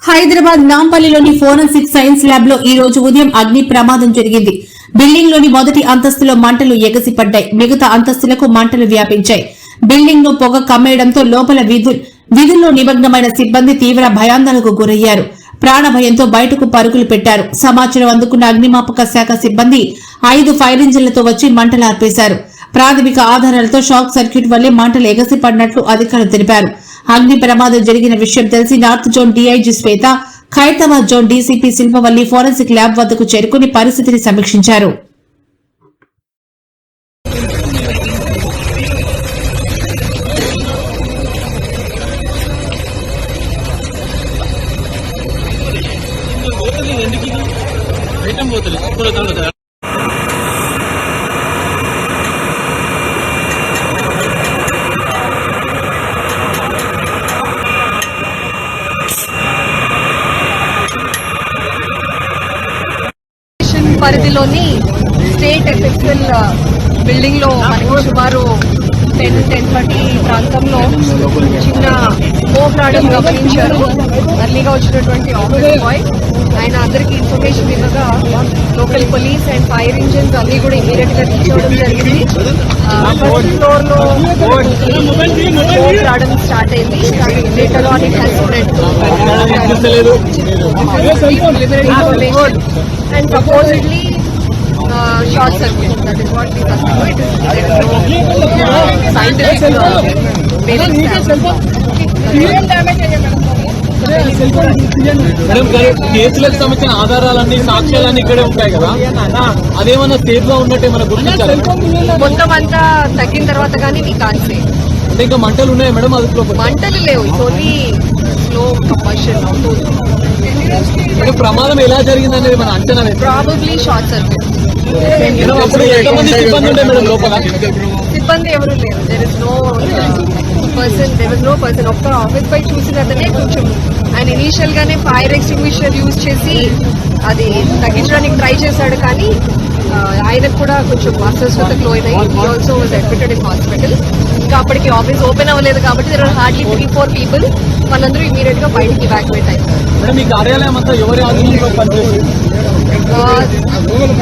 Hyderabad నాంపల్లిలోని forensic science lab లో ఈ రోజు ఉదయం అగ్ని ప్రమాదం జరిగింది. బిల్డింగ్ లోని మొదటి అంతస్తులో మంటలు ఎగసిపడ్డాయి. మిగతా అంతస్తులకు మంటలు వ్యాపించాయి. బిల్డింగ్ ను పొగ కమ్మేయడంతో లోపల విధుల్లో నిమగ్నమైన సిబ్బంది తీవ్ర భయాందోళనకు గురయ్యారు. ప్రాణభయంతో బయటకు పరుగులు పెట్టారు. సమాచారం అందుకున్న అగ్నిమాపక శాఖ సిబ్బంది 5 ఫైర్ ఇంజిన్లతో వచ్చి మంటలు ఆర్పేశారు. ప్రాథమిక ఆధారాలతో షార్ట్ సర్క్యూట్ వల్లే మంటలు ఎగసిపడినట్లు అధికారులు తెలిపారు. అగ్ని ప్రమాదం జరిగిన విషయం తెలిసి north zone DIG Swetha, Khairatabad zone DCP Shilpavalli forensic lab వద్దకు చేరుకుని పరిస్థితిని సమీక్షించారు. పరిధిలోని స్టేట్ ఎఫెక్టల్ బిల్డింగ్ లో మనకి సుమారు 10:30 ప్రాంతంలో చిన్న స్మోక్ రావడం గమనించారు. అర్లీగా వచ్చినటువంటి ఆఫీస్ బాయ్ ఆయన అందరికీ ఇన్ఫర్మేషన్ ఇవ్వగా local police and fire engines అన్ని కూడా ఇమీడియట్ గా రీచ్ అవ్వడం జరిగింది. ఫస్ట్ ఫ్లోర్ లో స్మోక్ రావడం స్టార్ట్ అయింది. Later on it has spread and supposedly short circuit. That is what we suspect. There is no scientific madam కేసులకు సంబంధించిన ఆధారాలన్నీ సాక్ష్యాలన్నీ ఇక్కడే ఉంటాయి కదా, అదేమన్నా సేఫ్ గా ఉన్నట్టు ఏమైనా గుర్తించారు? మొత్తం అంతా తగ్గిన తర్వాత కానీ మీ కాన్సే అంటే ఇంకా మంటలు ఉన్నాయా మేడం? అదుపులో మంటలు లేవు. ఓన్లీ స్లో కంబషన్ అవుతుంది. ప్రమాదం ఎలా జరిగింది అనేది మన అంచనా ప్రాబబ్లీ షార్ట్ సర్క్యూట్. సిబ్బంది ఉండే మేడం లోపల? సిబ్బంది ఎవరు లేరు. There is no person. ఒక్క ఆఫీస్ పై చూసినతనే కొంచెం ఆయన ఇనీషియల్ గానే ఫైర్ ఎక్స్టింగ్విషర్ యూజ్ చేసి అది తగ్గించడానికి ట్రై చేశాడు. కానీ ఆయనకు కూడా కొంచెం అస్వస్థతకు లోనై he also was admitted in hospital. ఇంకా అప్పటికి ఆఫీస్ ఓపెన్ అవ్వలేదు కాబట్టి దెర్ ఆర్ హార్డ్లీ 3-4 పీపుల్. వాళ్ళందరూ ఇమీడియట్ గా బయటికి ఎవాక్యుయేట్ అయ్యారు. మీ కార్యాలయం అంతా ఎవరి ఆధీనంలో పనిచేస్తుంది?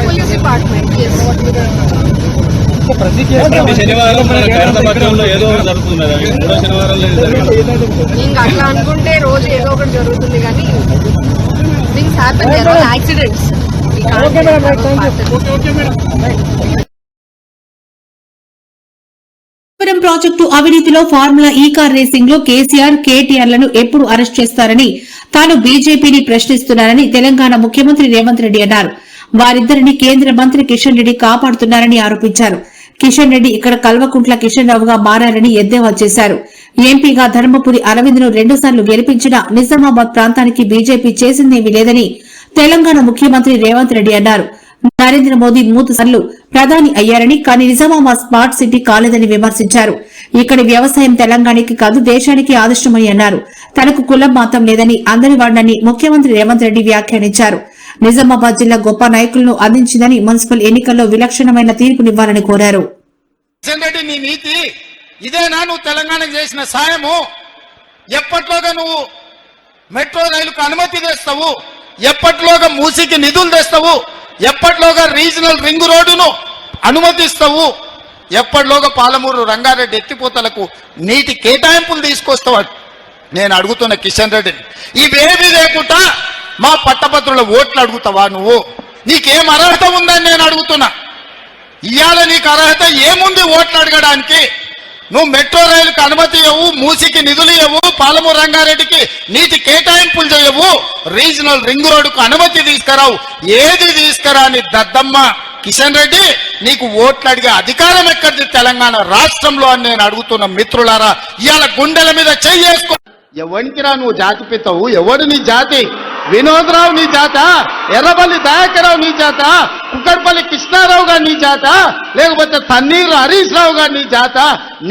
Police department. ఇంకా అట్లా అనుకుంటే రోజు ఏదో ఒకటి జరుగుతుంది కానీ things happen. There are accidents. Project అవినీతిలో ఫార్ములా ఈ కార్ రేసింగ్ లో కేసీఆర్, కేటీఆర్ లను ఎప్పుడు అరెస్ట్ చేస్తారని తాను బీజేపీని ప్రశ్నిస్తున్నారని తెలంగాణ ముఖ్యమంత్రి రేవంత్ రెడ్డి అన్నారు. వారిద్దరిని కేంద్ర మంత్రి కిషన్ రెడ్డి కాపాడుతున్నారని ఆరోపించారు. కిషన్ రెడ్డి ఇక్కడ కల్వకుంట్ల కిషన్ రావుగా మారారని ఎద్దేవా చేశారు. ఎంపీగా ధర్మపురి అరవింద్ ను 2 సార్లు గెలిపించిన నిజామాబాద్ ప్రాంతానికి బీజేపీ చేసిందేమీ లేదని తెలంగాణ ముఖ్యమంత్రి రేవంత్ రెడ్డి అన్నారు. నరేంద్ర మోదీ 3 సార్లు ప్రధాని అయ్యారని, కానీ నిజామాబాద్ స్మార్ట్ సిటీ కాలేదని విమర్శించారు. ఇక్కడి వ్యవసాయం తెలంగాణకి కాదు దేశానికి ఆదర్శమని అన్నారు. తనకు కులం మాత్రం లేదని అందరి వాడని ముఖ్యమంత్రి రేవంత్ రెడ్డి వ్యాఖ్యానించారు. నిజామాబాద్ జిల్లా గొప్ప నాయకులను అందించిందని, మున్సిపల్ ఎన్నికల్లో విలక్షణమైన తీర్పునివ్వాలని కోరారు. ఇదేనా నువ్వు తెలంగాణకు చేసిన సాయము? ఎప్పట్లోగా నువ్వు మెట్రో రైలుకు అనుమతి తెస్తావు? ఎప్పట్లోగా మూసీకి నిధులు తెస్తావు? ఎప్పట్లోగా రీజనల్ రింగ్ రోడ్డును అనుమతిస్తావు? ఎప్పటిలోగా పాలమూరు రంగారెడ్డి ఎత్తిపోతలకు నీటి కేటాయింపులు తీసుకొస్తావు? నేను అడుగుతున్న కిషన్ రెడ్డిని, ఇవేమీ లేకుండా మా పట్టభద్రుల ఓట్లు అడుగుతావా నువ్వు? నీకేం అర్హత ఉందని నేను అడుగుతున్నా. ఇవాళ నీకు అర్హత ఏముంది ఓట్లు అడగడానికి? నువ్వు మెట్రో రైలుకు అనుమతి ఇవ్వవు, మూసికి నిధులు ఇవ్వవు, పాలమూరు రంగారెడ్డికి నీటి కేటాయింపులు చేయవు, రీజనల్ రింగ్ రోడ్డుకు అనుమతి తీసుకురావు. ఏది తీసుకురా అని దద్దమ్మ కిషన్ రెడ్డి, నీకు ఓట్లు అడిగే అధికారం ఎక్కడిది తెలంగాణ రాష్ట్రంలో అని నేను అడుగుతున్న మిత్రులారా. ఇవాళ గుండెల మీద చెయ్యేసుకో. ఎవరికి రా నువ్వు జాతి పితావు? ఎవడు నీ జాతి? వినోద్రావు నీ జాత? ఎర్రబల్లి దయాకరావు నీ జాత? కుక్కడపల్లి కృష్ణారావు గారు నీ జాత? లేకపోతే తన్నీరు హరీష్ రావు గారు నీ జాత?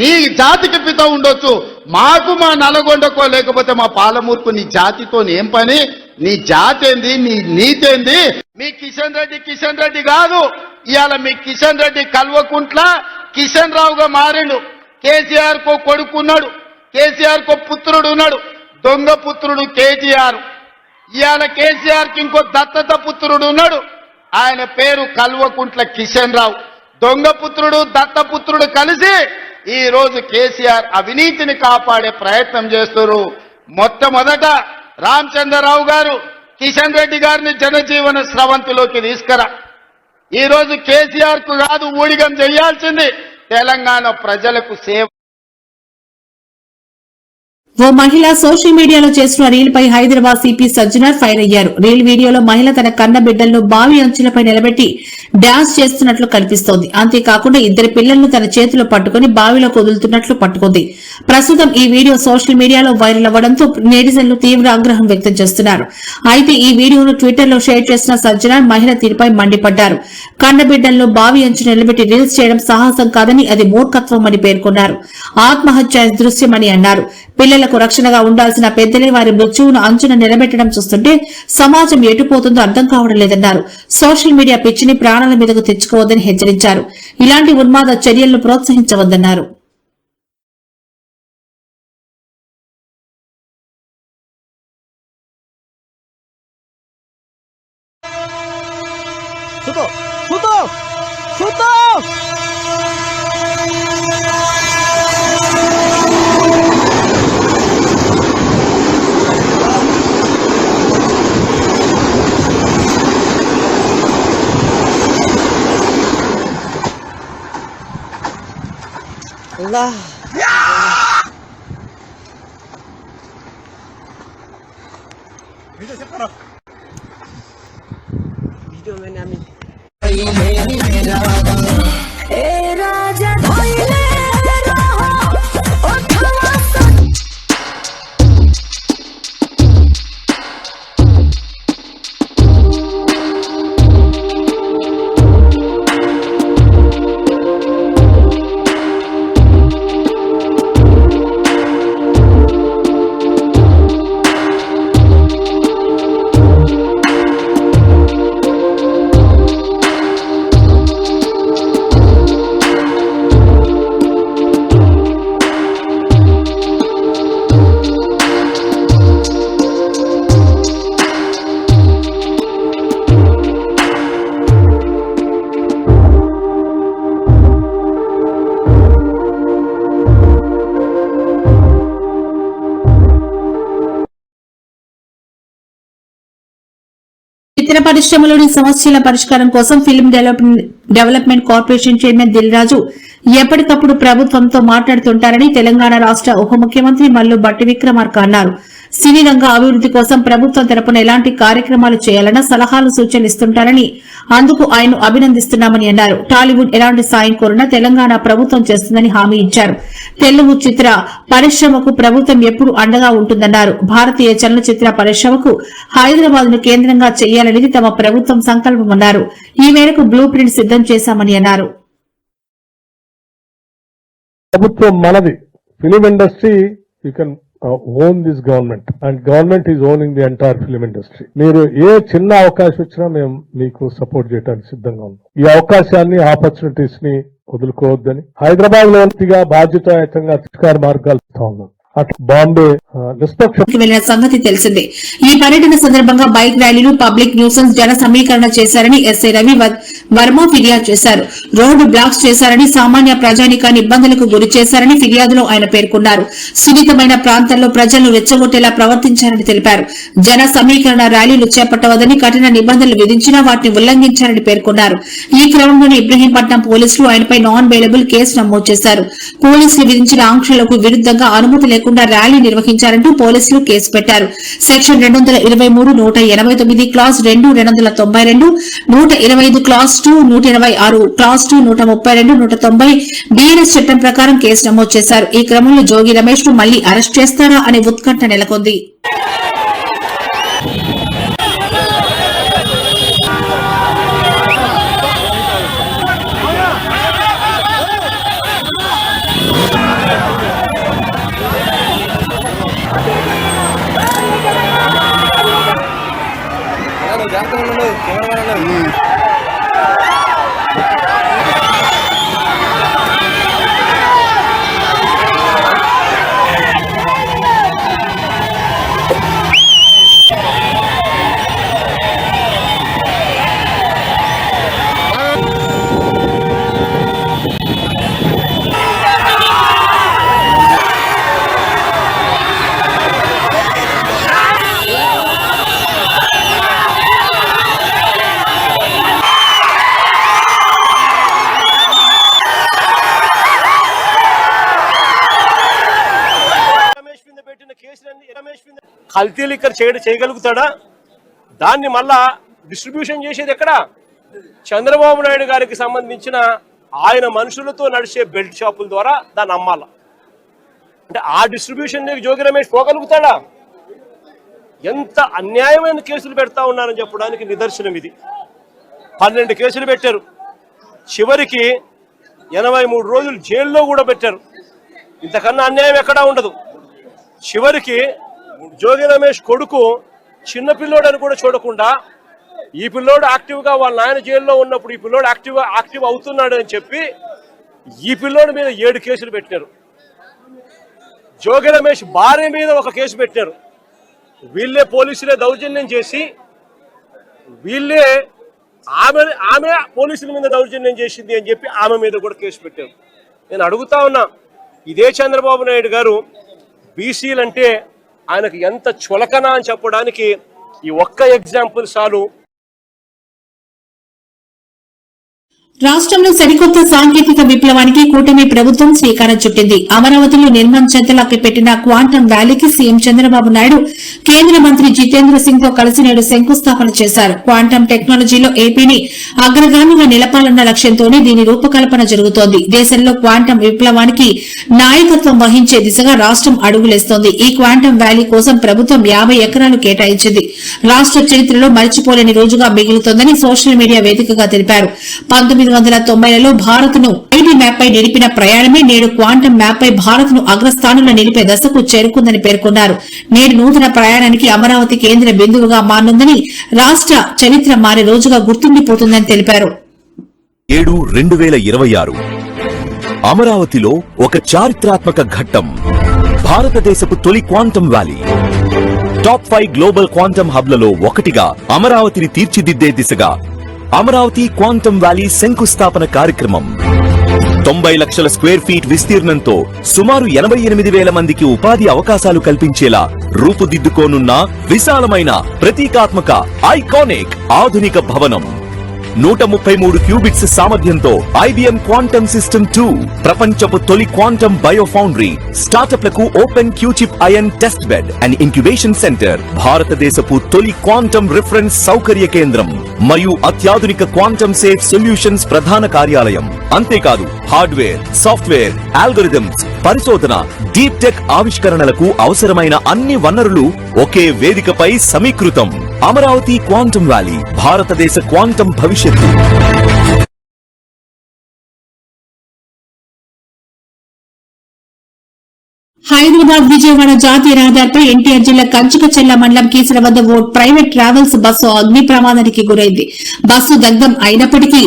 నీ జాతికి పిత ఉండొచ్చు, మాకు మా నల్గొండకో లేకపోతే మా పాలమూరుకు నీ జాతితో ఏం పని? నీ జాతి ఏంది? నీ నీతి ఏంది? మీ కిషన్ రెడ్డి కాదు. ఇవాళ మీ కిషన్ రెడ్డి కల్వకుంట్ల కిషన్ రావుగా మారిండు. కేసీఆర్ కో కొడుకున్నాడు, కేసీఆర్ కో పుత్రుడు ఉన్నాడు. దొంగ పుత్రుడు కేటీఆర్. ఇవాళ కేసీఆర్ కి ఇంకో దత్తత పుత్రుడు ఉన్నాడు. ఆయన పేరు కల్వకుంట్ల కిషన్ రావు. దొంగ పుత్రుడు దత్తపుత్రుడు కలిసి ఈ రోజు కేసీఆర్ అవినీతిని కాపాడే ప్రయత్నం చేస్తున్నారు. మొట్టమొదట రామచంద్రరావు గారు కిషన్ రెడ్డి గారిని జనజీవన స్రవంతిలోకి తీసుకురా. ఈ రోజు కేసీఆర్ కు కాదు ఊడిగం చేయాల్సింది తెలంగాణ ప్రజలకు సేవ. ఓ మహిళ సోషల్ మీడియాలో చేస్తున్న రీల్ పై హైదరాబాద్ సిపి సజ్జనార్ ఫైర్ అయ్యారు. రీల్ వీడియోలో మహిళ తన కన్న బిడ్డలను బావి అంచులపై నిలబెట్టి డాన్స్ చేస్తున్నట్లు కనిపిస్తోంది. అంతేకాకుండా ఇద్దరు పిల్లలను తన చేతిలో పట్టుకుని బావిలో వదులుతున్నట్లు పట్టుకుంది. ప్రస్తుతం ఈ వీడియో సోషల్ మీడియాలో వైరల్ అవ్వడంతో నెటిజన్లు తీవ్ర ఆగ్రహం వ్యక్తం చేస్తున్నారు. అయితే ఈ వీడియోను ట్విట్టర్ లో షేర్ చేసిన సజ్జనార్ మహిళ తీరుపై మండిపడ్డారు. కన్న బిడ్డలను బావి అంచు నిలబెట్టి రీల్స్ చేయడం సాహసం కాదని అది మూర్ఖత్వం అని పేర్కొన్నారు. ఆత్మహత్య దృశ్యమని అన్నారు. పిల్లలకు రక్షణగా ఉండాల్సిన పెద్దలే వారి మృత్యువును అంచున నిలబెట్టడం చూస్తుంటే సమాజం ఎటుపోతుందో అర్థం కావడం లేదన్నారు. సోషల్ మీడియా పిచ్చిని ప్రాణాల మీదకు తెచ్చుకోవద్దని హెచ్చరించారు. ఇలాంటి ఉన్మాద చర్యలను ప్రోత్సహించవద్దన్నారు. Allah. Video मैंने अभी చిత్ర పరిశ్రమలోని సమస్యల పరిష్కారం కోసం film development corporation chairman Dil Raju ఎప్పటికప్పుడు ప్రభుత్వంతో మాట్లాడుతుంటారని తెలంగాణ రాష్ట ఉప ముఖ్యమంత్రి మల్లు భట్టి విక్రమార్క అన్నారు. సినీ రంగ అభివృద్ది కోసం ప్రభుత్వం తరపున ఎలాంటి కార్యక్రమాలు చేయాలన్నా సలహాలు సూచనలు ఇస్తుంటారని అందుకు ఆయన అభినందిస్తున్నామని అన్నారు. టాలీవుడ్ ఎలాంటి సాయం కోరినా తెలంగాణ ప్రభుత్వం చేస్తుందని హామీ ఇచ్చారు. తెలుగు చిత్ర పరిశ్రమకు ప్రభుత్వం ఎప్పుడు అండగా ఉంటుందన్నారు. భారతీయ చలనచిత్ర పరిశ్రమకు హైదరాబాద్ ను కేంద్రంగా చేయాలనేది తమ ప్రభుత్వం సంకల్పమన్నారు. ఈ మేరకు బ్లూ ప్రింట్ సిద్దం చేశామని అన్నారు. ప్రభుత్వం మనది. Film industry you can own this government and government is owning the entire film industry. మీరు ఏ చిన్న అవకాశం వచ్చినా మేము మీకు సపోర్ట్ చేయడానికి సిద్ధంగా ఉన్నాం. ఈ అవకాశాన్ని ఆపర్చునిటీస్ ని వదులుకోవద్దని హైదరాబాద్ లో బాధ్యతాయుతంగా పరిష్కార మార్గాలు ఇస్తా ఉన్నాం. బాంబే వెళ్లిన సంగతి తెలిసిందే. ఈ పర్యటన సందర్భంగా బైక్ ర్యాలీలు, పబ్లిక్ న్యూసెన్స్ జన సమీకరణ చేశారని ఎస్ఐ రవి వర్మ ఫిర్యాదు చేశారు. రోడ్డు బ్లాక్స్ చేశారని, సామాన్య ప్రజానికాన్ని ఇబ్బందులకు గురి చేశారని ఫిర్యాదులో ఆయన పేర్కొన్నారు. సున్నితమైన ప్రాంతాల్లో ప్రజలను రెచ్చగొట్టేలా ప్రవర్తించారని తెలిపారు. జన సమీకరణ ర్యాలీలు చేపట్టవద్దని కఠిన నిబంధనలు విధించినా వాటిని ఉల్లంఘించారని పేర్కొన్నారు. ఈ క్రమంలోనే ఇబ్రహీంపట్నం పోలీసులు ఆయనపై నాన్ బెయిలబుల్ కేసు నమోదు చేశారు. పోలీసులు విధించిన ఆంక్షలకు విరుద్దంగా అనుమతి లేకుండా ర్యాలీ నిర్వహించారంటూ పోలీసులు కేసు పెట్టారు. Section 223, 189, class 2, 292, 125, class 2, 126, class 2, 132, 190 BNS చట్టం ప్రకారం కేసు నమోదు చేశారు. ఈ క్రమంలో జోగి రమేష్ ను మళ్లీ అరెస్ట్ చేస్తారా అనే ఉత్కంఠ నెలకొంది. కల్తీ లిక్కర్ చేయగలుగుతాడా? దాన్ని మళ్ళా డిస్ట్రిబ్యూషన్ చేసేది ఎక్కడ? చంద్రబాబు నాయుడు గారికి సంబంధించిన ఆయన మనుషులతో నడిచే బెల్ట్ షాపుల ద్వారా దాన్ని అమ్మాల. అంటే ఆ డిస్ట్రిబ్యూషన్ జోగి రమేష్ పోగలుగుతాడా? ఎంత అన్యాయమైన కేసులు పెడతా ఉన్నారని చెప్పడానికి నిదర్శనం ఇది. 12 కేసులు పెట్టారు, చివరికి 83 రోజులు జైల్లో కూడా పెట్టారు. ఇంతకన్నా అన్యాయం ఎక్కడా ఉండదు. చివరికి జోగి రమేష్ కొడుకు చిన్నపిల్లోడని కూడా చూడకుండా ఈ పిల్లోడు యాక్టివ్గా వాళ్ళ నాయన జైల్లో ఉన్నప్పుడు ఈ పిల్లోడు యాక్టివ్ అవుతున్నాడు అని చెప్పి ఈ పిల్లోడి మీద 7 కేసులు పెట్టారు. జోగి రమేష్ భార్య మీద ఒక కేసు పెట్టారు. వీళ్ళే పోలీసులే దౌర్జన్యం చేసి వీళ్ళే ఆమె పోలీసుల మీద దౌర్జన్యం చేసింది అని చెప్పి ఆమె మీద కూడా కేసు పెట్టారు. నేను అడుగుతా ఉన్నా, ఇదే చంద్రబాబు నాయుడు గారు బీసీలంటే ఆయనకు ఎంత చులకన అని చెప్పడానికి ఈ ఒక్క ఎగ్జాంపుల్ చాలు. రాష్ట్రంలో సరికొత్త సాంకేతిక విప్లవానికి కూటమి ప్రభుత్వం శ్రీకారం చుట్టింది. అమరావతిలో నిర్మాణ చెంతలకి పెట్టిన క్వాంటమ్ వ్యాలీకి సీఎం చంద్రబాబు నాయుడు కేంద్ర మంత్రి జితేంద్ర సింగ్ తో కలిసి నేడు శంకుస్థాపన చేశారు. క్వాంటమ్ టెక్నాలజీలో ఏపీని అగ్రగామిగా నిలపాలన్న లక్ష్యంతోనే దీని రూపకల్పన జరుగుతోంది. దేశంలో క్వాంటమ్ విప్లవానికి నాయకత్వం వహించే దిశగా రాష్ట్రం అడుగులేస్తోంది. ఈ క్వాంటమ్ వ్యాలీ కోసం ప్రభుత్వం 50 ఎకరాలు కేటాయించింది. రాష్ట్ర చరిత్రలో మరిచిపోలేని రోజుగా మిగులుతోందని సోషల్ మీడియా వేదికగా తెలిపారు. 1990లలో భారత్ ను ఐటీ మ్యాప్ పై నిలిపిన ప్రయాణమే నేడు క్వాంటమ్ మ్యాప్ పై భారత్ ను అగ్రస్థానంలో నిలిపే దశకు చేరుకుందని పేర్కొన్నారు. నేడు నూతన ప్రయాణానికి అమరావతి కేంద్ర బిందువుగా మారనుందని, రాష్ట్ర చరిత్ర మారే రోజుగా గుర్తుండిపోతుందని తెలిపారు. 7/2026 అమరావతిలో ఒక చారిత్రాత్మక ఘట్టం. భారతదేశపు తొలి quantum valley top 5 global quantum హబ్లలో ఒకటిగా అమరావతిని తీర్చిదిద్దే దిశగా అమరావతి క్వాంటమ్ వ్యాలీ శంకుస్థాపన కార్యక్రమం 90 లక్షల స్క్వేర్ ఫీట్ విస్తీర్ణంతో సుమారు 88,000 మందికి ఉపాధి అవకాశాలు కల్పించేలా రూపుదిద్దుకోనున్న విశాలమైన ప్రతీకాత్మక ఐకానిక్ ఆధునిక భవనం. 133 క్యూబిట్స్ సామర్థ్యంతో ఐబిఎం క్వాంటమ్ సిస్టమ్ 2, ప్రపంచపు తొలి క్వాంటమ్ బయో ఫౌండరీ, స్టార్టప్లకు open QChip IN test bed and incubation centre, భారతదేశపు తొలి క్వాంటమ్ రిఫరెన్స్ సౌకర్య కేంద్రం మరియు అత్యాధునిక క్వాంటమ్ సేఫ్ సొల్యూషన్స్ ప్రధాన కార్యాలయం. అంతేకాదు హార్డ్వేర్, సాఫ్ట్వేర్, ఆల్గోరిథమ్స్, పరిశోధన, డీప్ టెక్ ఆవిష్కరణలకు అవసరమైన అన్ని వనరులు ఒకే వేదికపై సమీకృతం. అమరావతి క్వాంటమ్ వ్యాలీ, భారతదేశ క్వాంటమ్ భవిష్యత్తు. హైదరాబాద్ విజయవాడ జాతీయ రహదారిపై ఎన్టీఆర్ జిల్లా కంచుకచెర్ల మండలం కీసర వద్ద ఓ ప్రైవేట్ ట్రావెల్స్ బస్సు అగ్ని ప్రమాదానికి గురైంది. బస్సు దగ్ధం అయినప్పటికీ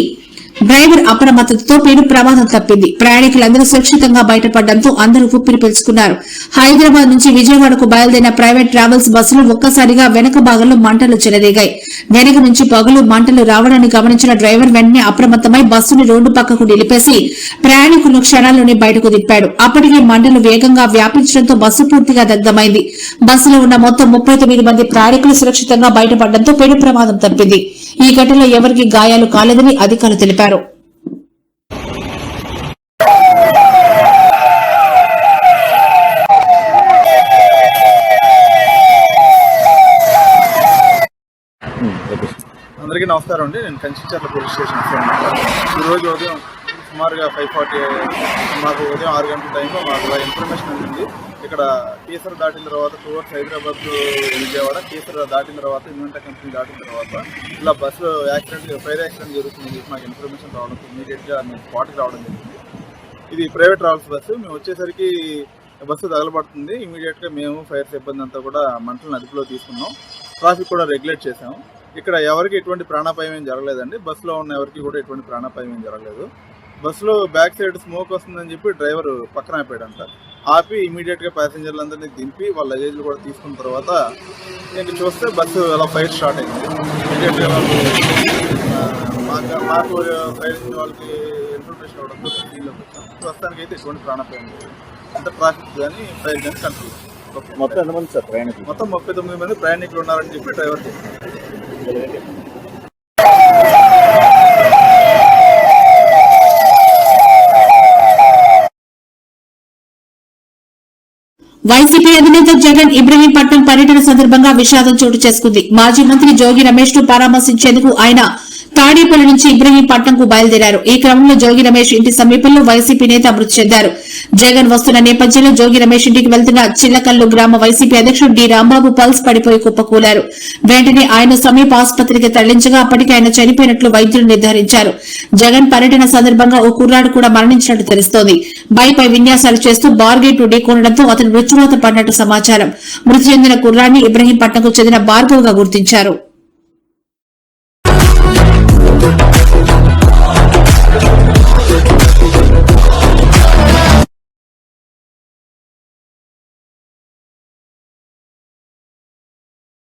డ్రైవర్ అప్రమత్తతతో పెను ప్రమాదం తప్పింది. ప్రయాణికులందరూ సురక్షితంగా బయటపడడంతో అందరూ ఊపిరి పీల్చుకున్నారు. హైదరాబాద్ నుంచి విజయవాడకు బయలుదేరిన ప్రైవేట్ ట్రావెల్స్ బస్సులో ఒక్కసారిగా వెనక భాగంలో మంటలు చెలరేగాయి. వెనక నుంచి పగులు మంటలు రావడాన్ని గమనించిన డ్రైవర్ వెంటనే అప్రమత్తమై బస్సుని రోడ్డు పక్కకు నిలిపేసి ప్రయాణికులను క్షణాల్లోనే బయటకు తిప్పాడు. అప్పటికే మంటలు వేగంగా వ్యాపించడంతో బస్సు పూర్తిగా దగ్ధమైంది. బస్సులో ఉన్న మొత్తం 39 మంది ప్రయాణికులు సురక్షితంగా బయటపడడంతో పెను ప్రమాదం తప్పింది. ఈ ఘటనలో ఎవరికీ గాయాలు కాలేదని అధికారులు తెలిపారు. అందరికీ నమస్కారం అండి. నేను కంచిచర్ల పోలీస్ స్టేషన్ ఈరోజు ఉదయం సుమారుగా 5:40 మాకు ఉదయం 6 గంటల టైంలో మాకు ఇన్ఫర్మేషన్ అందింది. ఇక్కడ కేసర దాటిన తర్వాత టువర్డ్స్ హైదరాబాద్ విజయవాడ, కేసర దాటిన తర్వాత ఇన్వెంటా కంపెనీ దాటిన తర్వాత ఇలా బస్సు ఫైర్ యాక్సిడెంట్ జరుగుతుంది మాకు ఇన్ఫర్మేషన్ రావడం, ఇమీడియట్గా మేము స్పాట్కి రావడం జరిగింది. ఇది ప్రైవేట్ ట్రావెల్స్ బస్సు. మేము వచ్చేసరికి బస్సు తగలబడుతుంది. ఇమీడియట్గా మేము ఫైర్ సిబ్బంది అంతా కూడా మంటలను అదుపులో తీసుకున్నాం. ట్రాఫిక్ కూడా రెగ్యులేట్ చేసాము. ఇక్కడ ఎవరికి ఎటువంటి ప్రాణాపాయం ఏం జరగలేదండి. బస్సులో ఉన్న ఎవరికి కూడా ఎటువంటి ప్రాణాపాయం ఏం జరగలేదు. బస్సులో బ్యాక్ సైడ్ స్మోక్ వస్తుందని చెప్పి డ్రైవర్ పక్కన ఆపాడంట. ఆపి ఇమీడియట్గా ప్యాసింజర్లందరినీ దింపి వాళ్ళ లగేజ్లు కూడా తీసుకున్న తర్వాత నేను చూస్తే బస్సు అలా ఫైర్ స్టార్ట్ అయింది. ఇమీడియట్గా మాకు ఫైర్ ఇచ్చిన వాళ్ళకి ఇన్ఫర్మేషన్ అవడంతో దీనిలోకి వచ్చాం. ప్రస్తుతానికి అయితే ఎటువంటి ప్రాణాపాయం లేదు. అంటే ట్రాఫిక్ కానీ ఫైర్ కానీ కంట్రోల్. మొత్తం ఎంతమంది సార్ ప్రయాణికులు? మొత్తం 39 మంది ప్రయాణికులు ఉన్నారని చెప్పి డ్రైవర్ చెప్పారు. వైసీపీ అధినేత జగన్ ఇబ్రహీంపట్నం పర్యటన సందర్భంగా విషాదం చోటు చేసుకుంది. మాజీ మంత్రి జోగి రమేష్ ను పరామర్శించేందుకు ఆయన తాడేపల్లి నుంచి ఇబ్రహీంపట్నంకు బయలుదేరారు. ఈ క్రమంలో జోగి రమేష్ ఇంటి సమీపంలో వైసీపీ నేత మృతి చెందారు. జగన్ వస్తున్న నేపథ్యంలో జోగి రమేష్ ఇంటికి వెళ్తున్న చిల్లకల్లు గ్రామ వైసీపీ అధ్యక్షుడు డి రాంబాబు పల్స్ పడిపోయి కుప్పకూలారు. వెంటనే ఆయన సమీప ఆసుపత్రికి తరలించగా అప్పటికి ఆయన చనిపోయినట్లు వైద్యులు నిర్ధారించారు. జగన్ పర్యటన సందర్భంగా ఓ కుర్రాడు కూడా మరణించినట్టు తెలుస్తోంది. బైక్పై విన్యాసాలు చేస్తూ బార్గేట్ ఢీకొనడంతో అతను మృత్యువాత పడినట్టు సమాచారం. మృతి చెందిన కుర్రాడిని ఇబ్రహీంపట్నంకు చెందిన భార్గవ్గా గుర్తించారు.